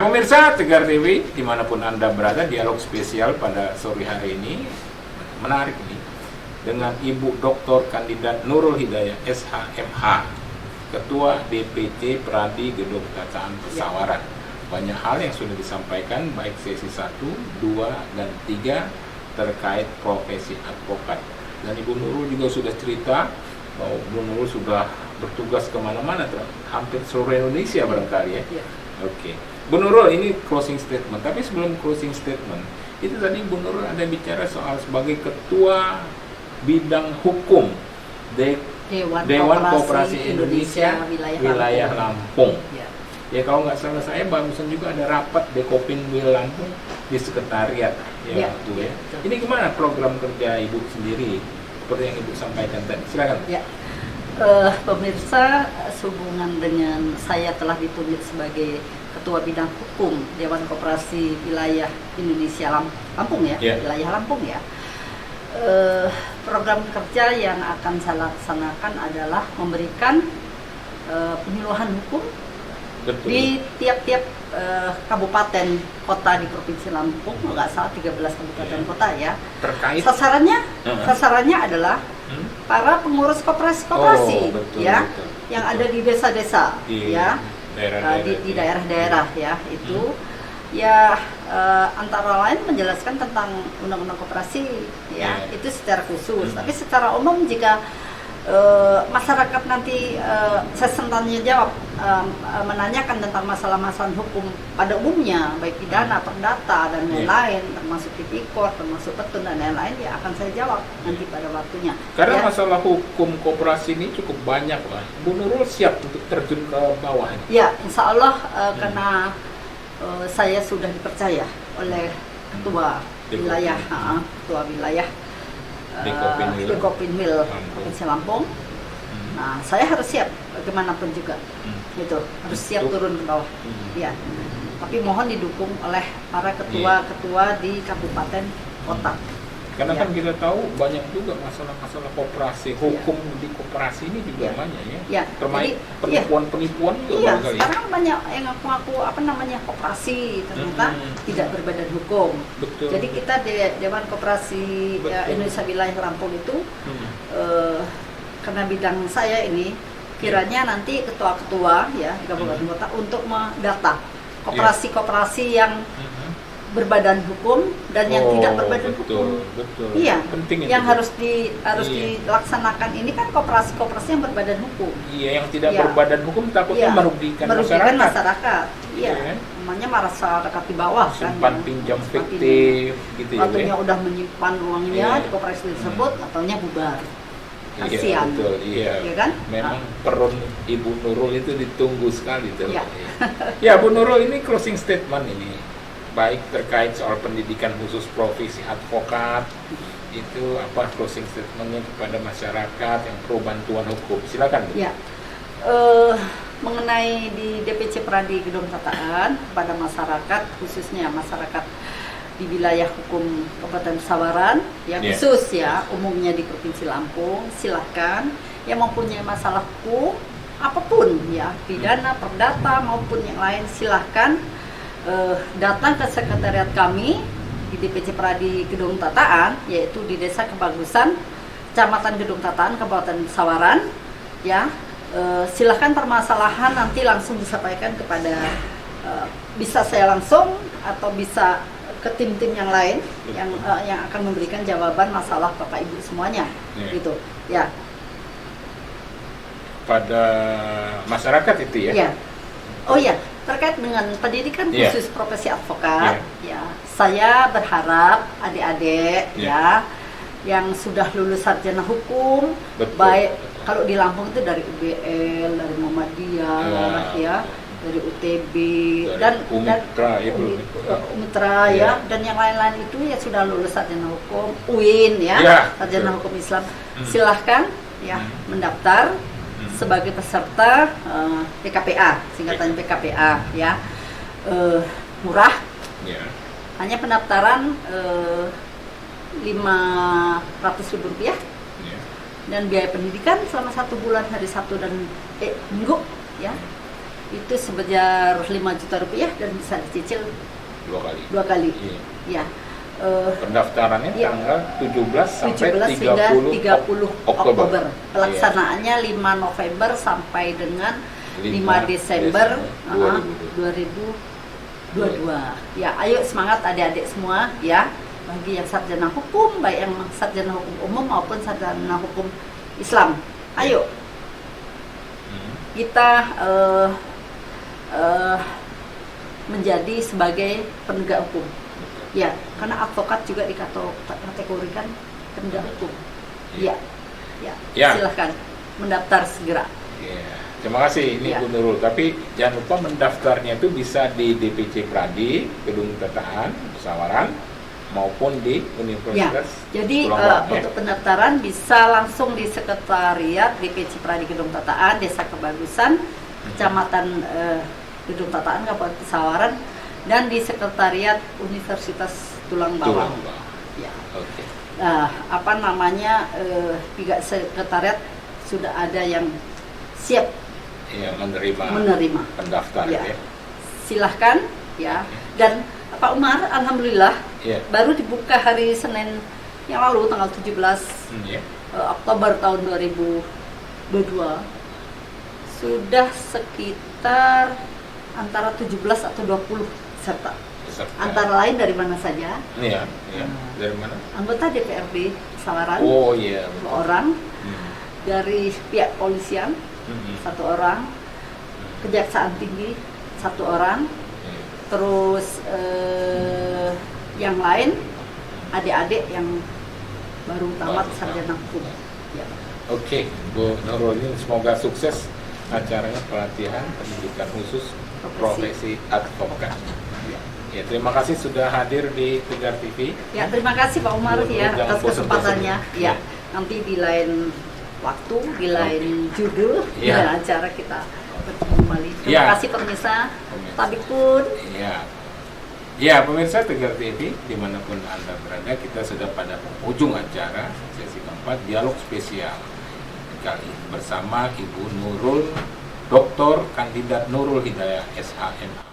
Pemirsa Tegar TV, dimanapun Anda berada, dialog spesial pada sore hari ini menarik nih dengan Ibu Dr. Kandidat Nurul Hidayah SHMH, Ketua DPC Pradi Gedung Tataan Pesawaran. Banyak hal yang sudah disampaikan baik sesi 1, 2, dan 3 terkait profesi advokat. Dan Ibu Nurul juga sudah cerita bahwa Ibu Nurul sudah bertugas kemana-mana, hampir seluruh Indonesia barangkali ya. Oke. Bu Nurul, ini closing statement. Tapi sebelum closing statement, itu tadi Bu Nurul ada bicara soal sebagai ketua bidang hukum Dewan Koperasi Indonesia Wilayah Lampung. Ya kalau nggak salah saya barusan juga ada rapat Dekopinwil Lampung di sekretariat ya. Ini gimana program kerja Ibu sendiri seperti yang Ibu sampaikan tadi? Silakan. Ya. Pemirsa, sehubungan dengan saya telah ditunjuk sebagai Ketua Bidang Hukum Dewan Koperasi Wilayah Indonesia Lampung ya, Wilayah Lampung ya. Program kerja yang akan saya laksanakan adalah memberikan penyuluhan hukum di tiap-tiap kabupaten kota di Provinsi Lampung, nggak salah 13 kabupaten kota ya. Terkait sasarannya adalah para pengurus koperasi ya, yang ada di desa-desa ya, di daerah-daerah ya, itu ya antara lain menjelaskan tentang undang-undang koperasi ya, itu secara khusus. Tapi secara umum jika masyarakat nanti saya tanya jawab menanyakan tentang masalah-masalah hukum pada umumnya, baik pidana, perdata dan lain-lain, termasuk tipikor, termasuk petun dan lain-lain, ya akan saya jawab nanti pada waktunya. Karena masalah hukum koperasi ini cukup banyak lah. Bu Nurul siap untuk terjun ke bawah ini? Ya, insya Allah karena saya sudah dipercaya oleh ketua wilayah, Dekopinwil Provinsi Lampung. Nah, saya harus siap bagaimanapun juga, gitu, harus siap turun ke bawah. Ya, tapi mohon didukung oleh para ketua-ketua di kabupaten kota. Karena kan kita tahu banyak juga masalah-masalah koperasi, hukum di koperasi ini juga banyak ya. Termasuk penipuan-penipuan juga kali. Sekarang banyak yang ngaku-ngaku koperasi ternyata tidak berbadan hukum. Betul. Jadi kita Dewan Koperasi Indonesia Wilayah Lampung itu karena bidang saya ini kiranya nanti ketua-ketua ya di kabupaten kota untuk mendata koperasi-koperasi yang berbadan hukum dan yang tidak berbadan hukum. Betul. Iya. Penting yang harus dilaksanakan ini kan koperasi-koperasi yang berbadan hukum. Iya, yang tidak berbadan hukum takutnya merugikan masyarakat. Iya. Namanya masyarakat di bawah simpan pinjam fiktif gitu ya. Ataunya udah menyimpan uangnya di koperasi tersebut, ataunya bubar. Kasihan. Betul, iya kan? Memang peron Ibu Nurul itu ditunggu sekali tuh. Ya, Bu Nurul, ini closing statement ini. Baik terkait soal pendidikan khusus profesi advokat, itu apa closing statementnya kepada masyarakat yang perlu bantuan hukum? Silakan. Ya, mengenai di DPC Pradi Gedung Tataan kepada masyarakat, khususnya masyarakat di wilayah hukum Kabupaten Pesawaran, yang khusus ya, umumnya di Provinsi Lampung, silahkan yang mempunyai masalah hukum apapun ya, pidana, perdata maupun yang lain, silahkan datang ke sekretariat kami di DPC Pradi Gedung Tataan, yaitu di Desa Kebagusan, Kecamatan Gedung Tataan, Kabupaten Pesawaran. Ya, silahkan permasalahan nanti langsung disampaikan kepada bisa saya langsung atau bisa ke tim-tim yang lain yang akan memberikan jawaban masalah Bapak Ibu semuanya, gitu. Ya. Pada masyarakat itu ya. Oh ya. Terkait dengan pendidikan khusus profesi advokat, ya saya berharap adik-adik ya yang sudah lulus sarjana hukum, baik kalau di Lampung itu dari UBL, dari Muhammadiyah, dari UTB dan Umitra ya, dan yang lain-lain itu ya sudah lulus sarjana hukum, UIN ya, sarjana hukum Islam, silahkan ya mendaftar sebagai peserta PKPA, singkatan PKPA ya, murah, hanya pendaftaran Rp500.000 dan biaya pendidikan selama 1 bulan hari Sabtu dan Minggu ya itu sebesar 5 juta rupiah dan bisa dicicil 2 kali. 2 kali. Iya. Ya. Pendaftarannya Iya. tanggal 17 sampai 17 hingga 30 Oktober. Iya. Pelaksanaannya 5 November sampai dengan 5 Desember 2022. Ya, ayo semangat adik-adik semua ya. Bagi yang sarjana hukum, baik yang sarjana hukum umum maupun sarjana hukum Islam. Ayo kita menjadi sebagai penegak hukum. Ya, karena advokat juga dikategorikan penegak hukum. Ya, ya, Ya. silahkan mendaftar segera. Ya. Terima kasih ini Ya. Bu Nurul. Tapi jangan lupa mendaftarnya itu bisa di DPC Pradi, Gedung Tetaan, Sawaran, maupun di Ya, Universitas. jadi Pulau Bawang, ya. untuk pendaftaran bisa langsung di Sekretariat DPC Pradi Gedung Tataan, Desa Kebagusan, Kecamatan Gedung Tataan, Kabupaten Sawaran, dan di Sekretariat Universitas Tulang Bawang. Tulang Bawang. Ya. Oke. Nah, apa namanya, 3 sekretariat sudah ada yang siap Ya, menerima pendaftar Ya. ya. Silahkan ya. Dan Pak Umar, alhamdulillah Ya. baru dibuka hari Senin yang lalu tanggal 17 Ya. Oktober tahun 2022. Sudah sekitar antara 17 atau 20 peserta. Peserta. Antara lain dari mana saja? Iya, iya. Dari mana? Anggota DPRD Sawaran, Oh iya. 2 orang. Hmm. Dari pihak polisian, Hmm. 1 orang. Kejaksaan Tinggi, 1 orang. Iya. Terus yang lain adik-adik yang baru tamat sarjana hukum. Ya. Oke, Bu Nurul, ini semoga sukses acaranya pelatihan pendidikan khusus profesi advokat. Ya, terima kasih sudah hadir di Tegar TV. Ya, terima kasih Pak Umar Bu, ya jangan atas bosan-bosan. kesempatannya. Ya. Ya, nanti di lain waktu, di lain judul, di Ya. lain acara kita bertemu kembali. Terima Ya. kasih pemirsa. Tabikun. Iya. Ya, pemirsa Tegar TV, dimanapun Anda berada, kita sudah pada ujung acara sesi keempat, dialog spesial. Kali bersama Ibu Nurul, Dr. Kandidat Nurul Hidayah, SHMH.